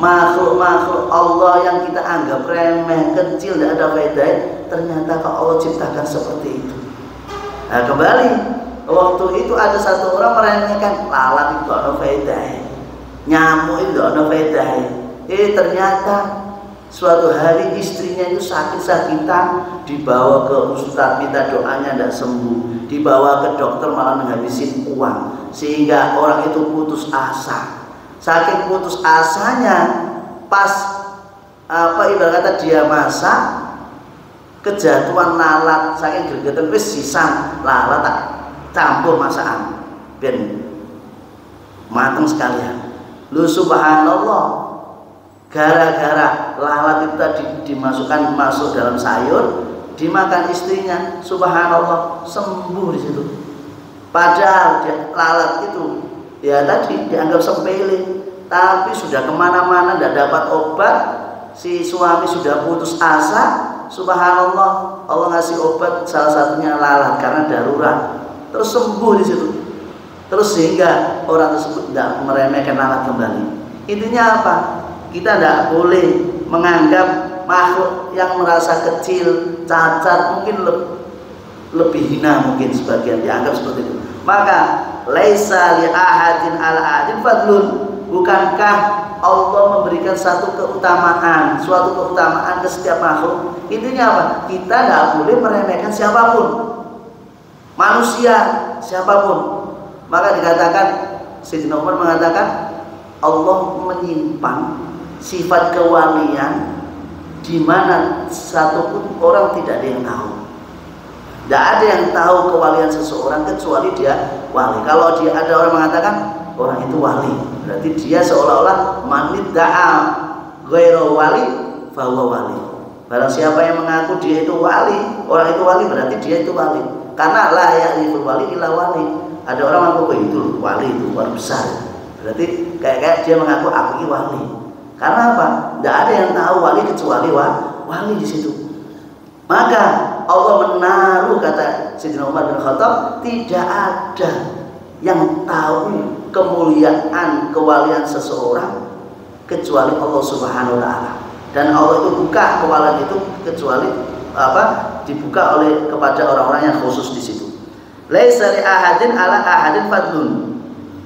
Speaker 1: makhluk-makhluk Allah yang kita anggap remeh, kecil, tidak ada faedah, ternyata kalau Allah ciptakan seperti itu. Nah, kembali waktu itu ada satu orang meremehkan lalat itu ada faedah, nyamuk itu ada faedah. Ternyata suatu hari istrinya itu sakit-sakitan, dibawa ke ustadz, minta doanya tidak sembuh, dibawa ke dokter malah menghabisin uang, sehingga orang itu putus asa. Saking putus asanya, pas ibarat kata dia masak, kejatuhan lalat, saking gregetan wis sisan lalat tak campur masakan ben mateng sekalian. Lu subhanallah, gara-gara lalat itu tadi masuk dalam sayur, dimakan istrinya, subhanallah sembuh di situ. Padahal lalat itu ya tadi dianggap sepele, tapi sudah kemana-mana tidak dapat obat, si suami sudah putus asa, subhanallah Allah ngasih obat salah satunya lalat karena darurat, terus sembuh di situ. Terus sehingga orang tersebut tidak meremehkan lalat kembali. Intinya apa? Kita tidak boleh menganggap makhluk yang merasa kecil, cacat, mungkin lebih hina, mungkin sebagian dianggap seperti itu. Maka laisa li ahadin ala ahadin fadlun, bukankah Allah memberikan suatu keutamaan ke setiap makhluk? Intinya apa? Kita tidak boleh meremehkan siapapun, manusia siapapun. Maka dikatakan, Sayyidina Umar mengatakan, Allah menyimpan sifat kewalian di mana satupun orang tidak ada yang tahu. Tidak ada yang tahu kewalian seseorang kecuali dia wali. Kalau dia ada orang mengatakan orang itu wali, berarti dia seolah-olah manidda'a ghairu wali fahuwa wali. Barang siapa yang mengaku dia itu wali, orang itu wali, berarti dia itu wali. Karena la ya'riful wali illa wali. Ada orang mengaku itu wali, itu wali besar. Berarti kayak dia mengaku aku ini wali. Karena apa? Tidak ada yang tahu wali kecuali wali di situ. Maka Allah menaruh, kata Sayyidina Umar bin Khattab, tidak ada yang tahu kemuliaan kewalian seseorang kecuali Allah Subhanahu wa taala. Dan Allah itu buka kewalian itu kecuali dibuka oleh kepada orang-orang yang khusus di situ. Laisa li ahadin ala ahadin fadlun.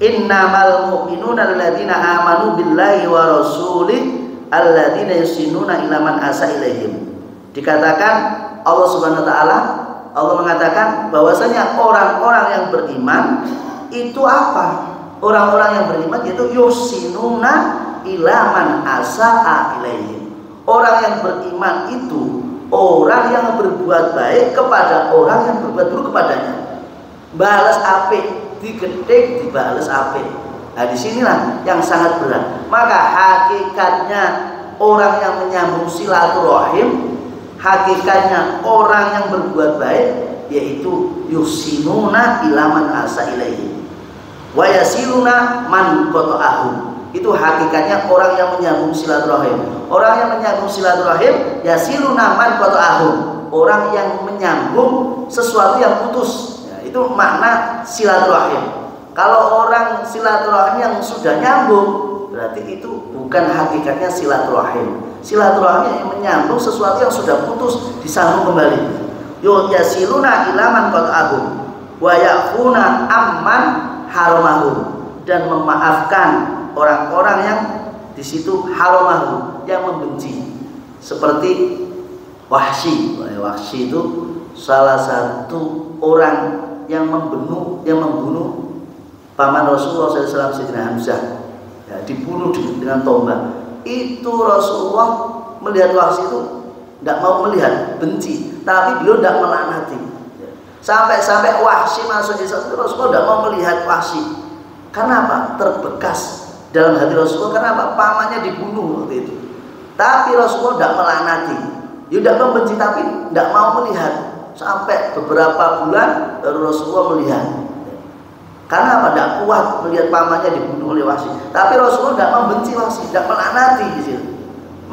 Speaker 1: Innamal mu'minuna alladzina amanu billahi wa rasulih alladzina yusinuna ila man asa ilaihim. Dikatakan Allah Subhanahu wa taala, Allah mengatakan bahwasanya orang-orang yang beriman itu apa? Orang-orang yang beriman yaitu yusinuna ila man asaa ilaihim. Orang yang beriman itu orang yang berbuat baik kepada orang yang berbuat buruk kepadanya. Balas apik, digedek dibalas apik. Nah, disinilah yang sangat berat. Maka hakikatnya orang yang menyambung silaturahim, hakikatnya orang yang berbuat baik, yaitu yusinuna ilaman asa ilaihi wa yasiluna man qata'ahum. Itu hakikatnya orang yang menyambung silaturahim. Orang yang menyambung silaturahim yasiluna man qata'ahum, orang yang menyambung sesuatu yang putus. Itu makna silaturahim. Kalau orang silaturahim yang sudah nyambung, berarti itu bukan hakikatnya silaturahim. Silaturahim yang menyambung sesuatu yang sudah putus, disambung kembali. Yasiluna ilaman qat'ahum wa ya'funa amman haramahum, dan memaafkan orang-orang yang di situ haramahum, yang membenci. Seperti Wahsy. Wahsy itu salah satu orang yang membunuh paman Rasulullah SAW, Sayyidina Hamzah. ya, dibunuh dengan tombak. Itu Rasulullah melihat Wahsy itu tidak mau melihat, benci, tapi beliau tidak melaknati. Sampai Wahsy masuk Islam itu Rasulullah tidak mau melihat Wahsy. Karena apa? Terbekas dalam hati Rasulullah. Karena apa? Pamannya dibunuh waktu itu. Tapi Rasulullah tidak melaknati. Dia tidak membenci tapi tidak mau melihat. Sampai beberapa bulan baru Rasulullah melihat. Karena apa? Tidak kuat melihat pamannya dibunuh oleh Wahsy. Tapi Rasulullah tidak membenci Wahsy, tidak melaknati di situ.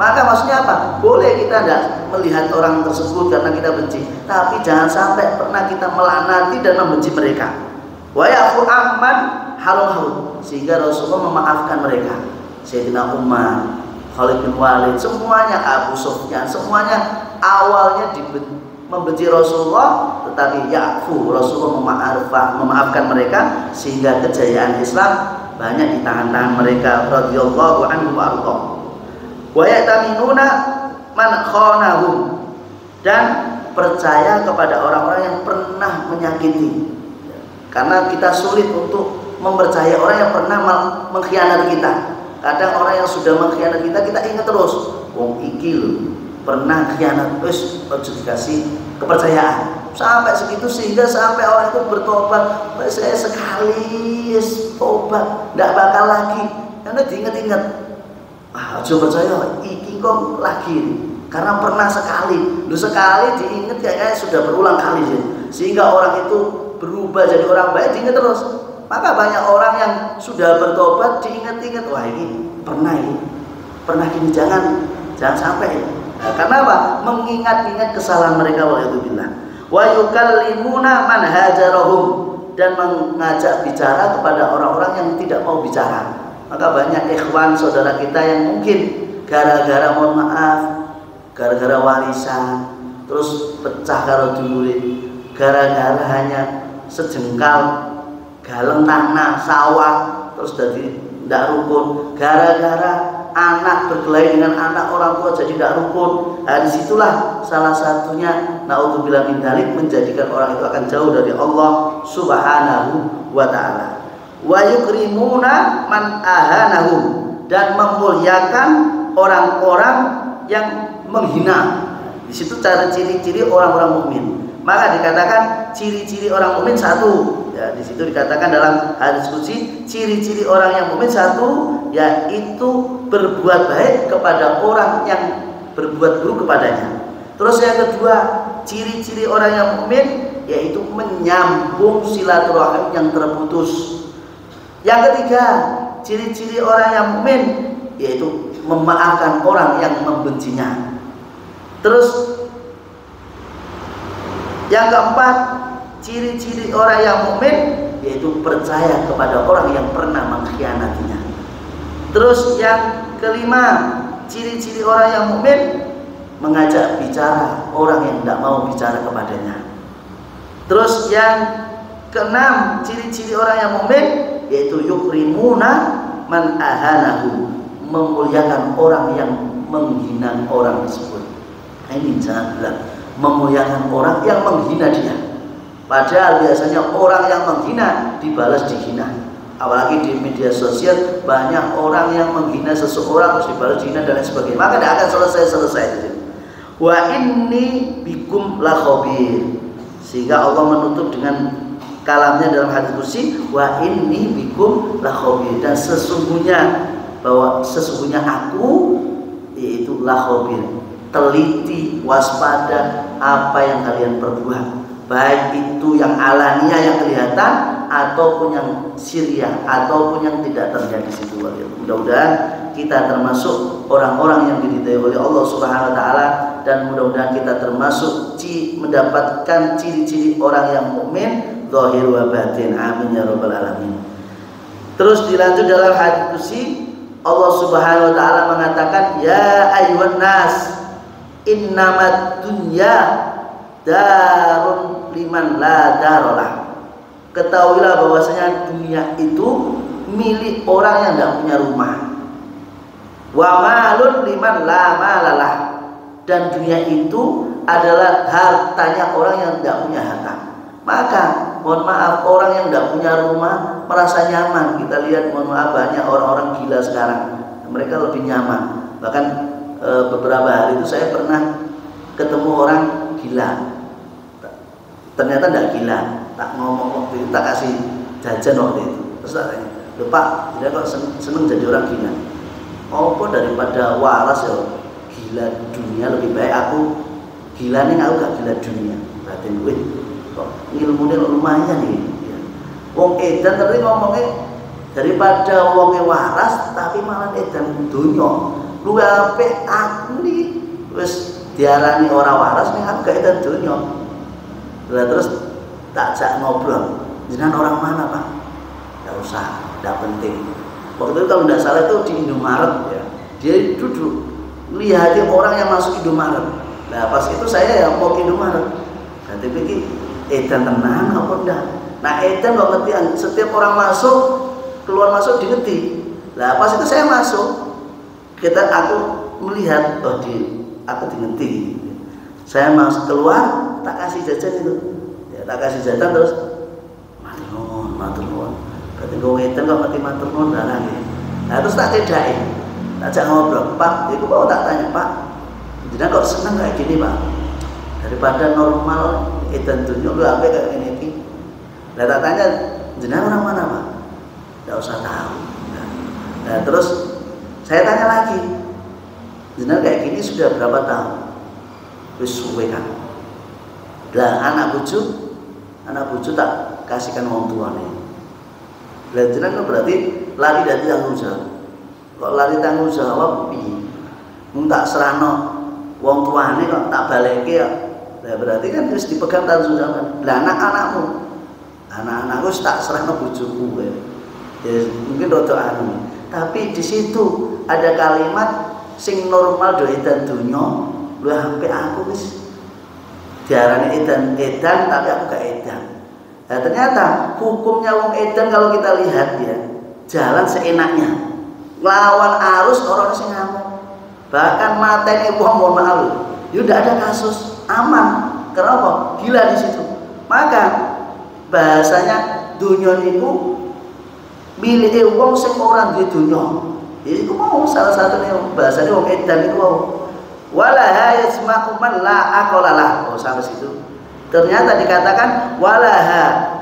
Speaker 1: Maka maksudnya apa? Boleh kita tidak melihat orang tersebut karena kita benci, tapi jangan sampai pernah kita melaknati dan membenci mereka. Wa ya'fu amman haram, sehingga Rasulullah memaafkan mereka. Sayyidina Umar, Khalid bin Walid, semuanya, Abu Sufyan, semuanya awalnya membenci Rasulullah, tetapi ya'fu, Rasulullah memaafkan mereka, sehingga kejayaan Islam banyak di tangan-tangan mereka radhiyallahu anhu wa ardhah. Wa ya'taminuna man khanahum, dan percaya kepada orang-orang yang pernah menyakiti. Karena kita sulit untuk mempercayai orang yang pernah mengkhianati kita. Kadang orang yang sudah mengkhianati kita, kita ingat terus, wong iki lho pernah khianat, terus harus dikasih kepercayaan sampai segitu, sehingga sampai orang itu bertobat. Saya sekali tobat tidak bakal lagi, karena diingat-ingat. Aja percaya iki kok lagi, karena pernah sekali. Lu sekali diingat kayaknya sudah berulang kali sih. Sehingga orang itu berubah jadi orang baik diingat terus. Maka banyak orang yang sudah bertobat diingat-ingat, wah ini pernah gini, jangan sampai. Nah, karena apa? Mengingat-ingat kesalahan mereka waktu itu bilang. Wa yukallimuna man hajarahum, dan mengajak bicara kepada orang-orang yang tidak mau bicara. Maka banyak ikhwan saudara kita yang mungkin gara-gara, mohon maaf, gara-gara warisan, terus pecah karo dulure, gara-gara hanya sejengkal galeng tanah sawah terus jadi tidak rukun, gara-gara anak berkelahi dengan anak orang tua jadi tidak rukun. Nah, disitulah salah satunya naudzubillah min dzalik, menjadikan orang itu akan jauh dari Allah Subhanahu wa ta'ala. Wa yukrimuna man ahanahum, dan memuliakan orang-orang yang menghina. Di situ cara ciri-ciri orang-orang mukmin. Maka dikatakan ciri-ciri orang mukmin satu. Ya, di situ dikatakan dalam hadis qudsi, ciri-ciri orang yang mukmin satu, yaitu berbuat baik kepada orang yang berbuat buruk kepadanya. Terus yang kedua, ciri-ciri orang yang mukmin yaitu menyambung silaturahim yang terputus. Yang ketiga, ciri-ciri orang yang mukmin yaitu memaafkan orang yang membencinya. Terus yang keempat, ciri-ciri orang yang mukmin yaitu percaya kepada orang yang pernah mengkhianatinya. Terus yang kelima, ciri-ciri orang yang mukmin mengajak bicara orang yang tidak mau bicara kepadanya. Terus yang keenam, ciri-ciri orang yang mukmin yaitu yukrimuna man ahanahu, memuliakan orang yang menghina orang tersebut. Ini jangan bilang memuliakan orang yang menghina dia. Padahal biasanya orang yang menghina dibalas dihina. Apalagi di media sosial banyak orang yang menghina seseorang terus dibalas dihina dan lain sebagainya. Maka tidak akan selesai. Wa inni bikum la khabir. Sehingga Allah menutup dengan kalamnya dalam hadis qudsi, wa inni bikum la khabir, dan sesungguhnya aku yaitu la khabir, teliti, waspada apa yang kalian perbuat, baik itu yang alania yang kelihatan ataupun yang sirriyah ataupun yang tidak terjadi di situ. Mudah-mudahan kita termasuk orang-orang yang diridai oleh Allah Subhanahu wa taala, dan mudah-mudahan kita termasuk mendapatkan ciri-ciri orang yang mukmin zahir wa batin. Amin ya rabbal alamin. Terus dilanjut dalam hadis qudsi, Allah Subhanahu wa taala mengatakan, ya ayyuhan nas innamad dunya darun liman la darolah. Ketahuilah bahwasanya dunia itu milik orang yang tidak punya rumah. Wa malun liman la malalah, dan dunia itu adalah hartanya orang yang tidak punya harta. Maka mohon maaf, orang yang tidak punya rumah merasa nyaman. Kita lihat, mohon maaf, banyak orang-orang gila sekarang, mereka lebih nyaman. Bahkan beberapa hari itu saya pernah ketemu orang gila, ternyata tidak gila. Tak ngomong waktu itu, tak kasih jajan waktu itu. Terus tak tanya, "Loh Pak, dia kok seneng jadi orang gila?" "Oh, daripada waras ya gila dunia, lebih baik aku gila nih, aku gak gila dunia." Berarti gue kok ilmunya lumayan nih ya. Wong edan tadi ngomongnya daripada wongnya waras tapi malah edan dunia, lu apik aku nih wis diarani orang waras nih, aku gak edan dunia. Lah terus tak jak ngobrol, jenengan orang mana Pak? Gak usah, gak penting. Waktu itu kalau tidak salah itu di Indomaret ya, dia duduk lihatin orang yang masuk Indomaret. Nah pas itu saya yang mau ke Indomaret, nanti pikir edan tenan apa enggak. Nah edan kok ngerti, setiap orang masuk keluar masuk dingerti. Nah pas itu saya masuk, aku melihat, oh aku dingerti. Saya masuk keluar, tak kasih jajan itu, ya tak kasih jajan terus matur nuwun. Berarti gue edan kok ngerti matur nuwun lah. Nah terus tak cedain, tak ngobrol, "Pak, itu mau tak tanya Pak, jenengan kok seneng kayak gini Pak? Daripada normal edan dunia lu sampai kayak gini." Nah tak tanya, "Jenengan orang mana Pak?" Tidak usah tahu. Nah terus saya tanya lagi, "Jenengan kayak gini sudah berapa tahun?" "Wis suwe kan." Lah anak bucu tak kasihkan wong tuane. Lah jenengan berarti lari dari tanggung jawab. Kok lari tanggung jawab piye? Mung tak serahno wong tuane kok tak baleke ya. Lah berarti kan wis dipegang tanggung jawab. Lah anak-anakku tak serahno bojoku ya. Ya mungkin rada anu. Tapi di situ ada kalimat sing normal do edan dunya, lho sampe aku wis diarani edan tapi aku gak edan. Nah ternyata hukumnya wong edan kalau kita lihat ya, jalan seenaknya, lawan arus orang sing ngamuk, bahkan mateni wong mohon maaf, ya udah ada kasus, aman. Kenapa? Gila di situ. Maka bahasanya dunia niku milik wong sing ora duwe dunya. Iku mau salah satunya bahasanya wong edan niku mau. Walaha yasma'u man la aqalalah. Oh sampai situ. Ternyata dikatakan walaha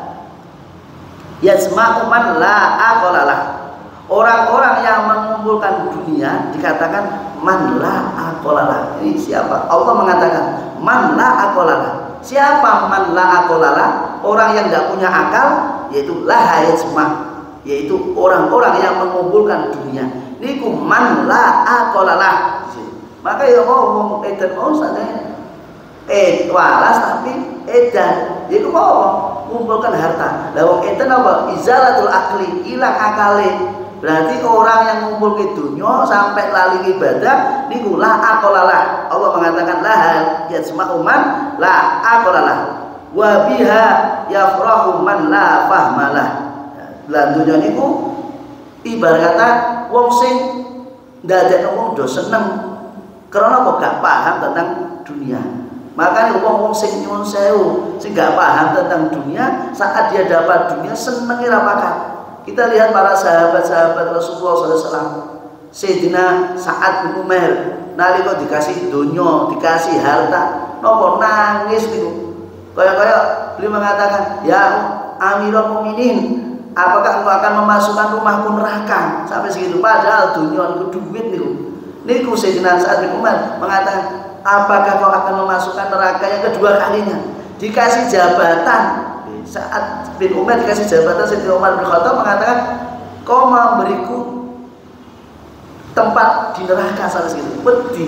Speaker 1: yasma'u man la aqalalah. Orang-orang yang mengumpulkan dunia dikatakan man la aqalalah. Ini siapa? Allah mengatakan man la aqalalah. Siapa man la aqalalah? Orang yang tidak punya akal, yaitu la yasma', yaitu orang-orang yang mengumpulkan dunia. Niku man la aqalalah. Maka ya mau edan mau saja waras tapi edan, itu mau mengumpulkan harta. Lah wong edan apa? Izalatul akli, hilang akale. Berarti orang yang ngumpul ke dunia sampai lali ibadah niku la aqalalah. Allah mengatakan la yasma'u man la aqalalah wa biha yafrahu man la fahmalah. Lah dunia niku ibarat kata wong sing ndadekno wong do seneng karena kok gak paham tentang dunia. Makanya wong sing nyuwun sewu, sing gak paham tentang dunia, saat dia dapat dunia senenge ra pakat. Kita lihat para sahabat-sahabat Rasulullah SAW. Sayyidina Sa'ad bin Umair nalika dikasih dunia, dikasih harta, nopo nangis niku. Kaya beliau mengatakan, "Ya Amirul Mukminin, apakah engkau akan memasukkan rumahku neraka?" Sampai segitu. Padahal dunia niku duit niku. Niku Sayyidina Sa'ad bin Umar mengatakan, apakah kau akan memasukkan neraka yang kedua kalinya? Dikasih jabatan. Sa'ad bin Umar dikasih jabatan, Sayyidina Umar bin Khattab mengatakan, kau memberiku tempat di neraka sampai segitu. Wedi.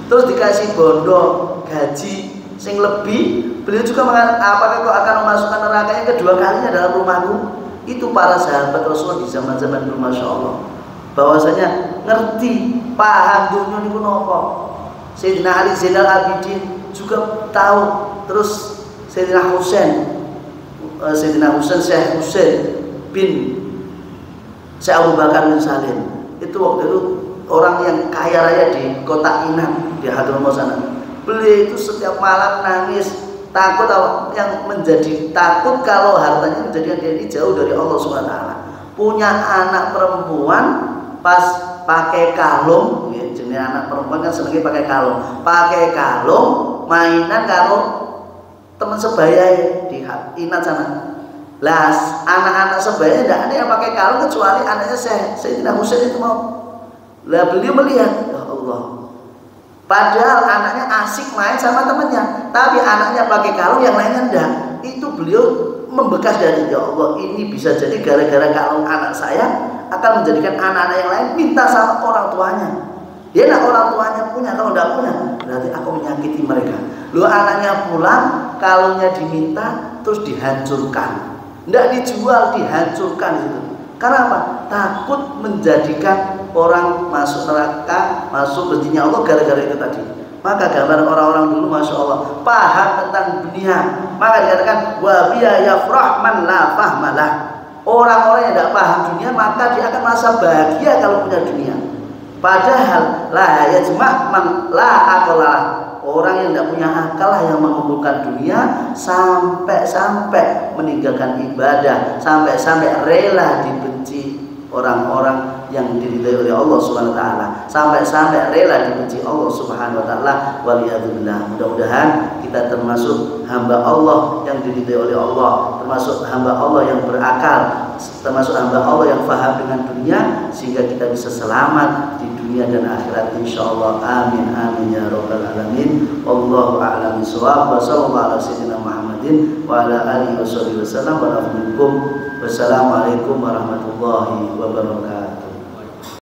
Speaker 1: Terus dikasih bondo gaji sing lebih. Beliau juga mengatakan, apakah kau akan memasukkan neraka yang kedua kalinya dalam rumahku? Itu para sahabat Rasulullah di zaman-zaman dulu, Masya Allah, bahwasanya ngerti, paham dunia niku napa. Sayyidina Ali Zainal Abidin juga tahu. Terus Sayyidina Husain Syekh Husain bin Syekh Abu Bakar bin Salim itu waktu itu orang yang kaya raya di kota Inan di Hadramaut sana. Beliau itu setiap malam nangis takut yang menjadi takut kalau hartanya menjadikan dia ini jauh dari Allah Subhanahu wa taala. Punya anak perempuan pas pakai kalung, ya, jenis anak perempuan kan senengnya pakai kalung mainan kalau teman sebaya di Inat sana. Lah anak-anak sebaya tidak ada yang pakai kalung kecuali anaknya Sayyidina Husain itu mau. Lah beliau melihat, ya Allah, padahal anaknya asik main sama temannya, tapi anaknya pakai kalung, yang lainnya enggak. Itu beliau membekas dari, ya Allah, ini bisa jadi gara-gara kalung anak saya akan menjadikan anak-anak yang lain minta sama orang tuanya. Ya nak orang tuanya punya, kalau enggak punya berarti aku menyakiti mereka. Lu anaknya pulang, kalungnya diminta terus dihancurkan, enggak dijual, dihancurkan gitu. Karena apa? Takut menjadikan orang masuk neraka, masuk bencinya Allah gara-gara itu tadi. Maka gambar orang-orang dulu, masya Allah, paham tentang dunia. Maka dikatakan wa biya yafrah man la fahmalah. Orang-orang yang tidak paham dunia maka dia akan merasa bahagia kalau punya dunia. Padahal la yajma' man la aqlah. Orang yang tidak punya akal lah yang mengumpulkan dunia sampai meninggalkan ibadah, sampai rela dibenci orang-orang yang diridhai oleh Allah Subhanahu wa taala, sampai rela dibenci Allah Subhanahu wa taala. Waliyadzubillah. Mudah-mudahan kita termasuk hamba Allah yang diridhai oleh Allah, termasuk hamba Allah yang berakal, termasuk hamba Allah yang paham dengan dunia, sehingga kita bisa selamat di dunia dan akhirat insyaallah. Amin amin ya rabbal alamin. Wallahu a'lam bishawab. Wa sallallahu ala sayyidina Muhammadin wa ala alihi wasallam wa nafikum. Wassalamualaikum warahmatullahi wabarakatuh.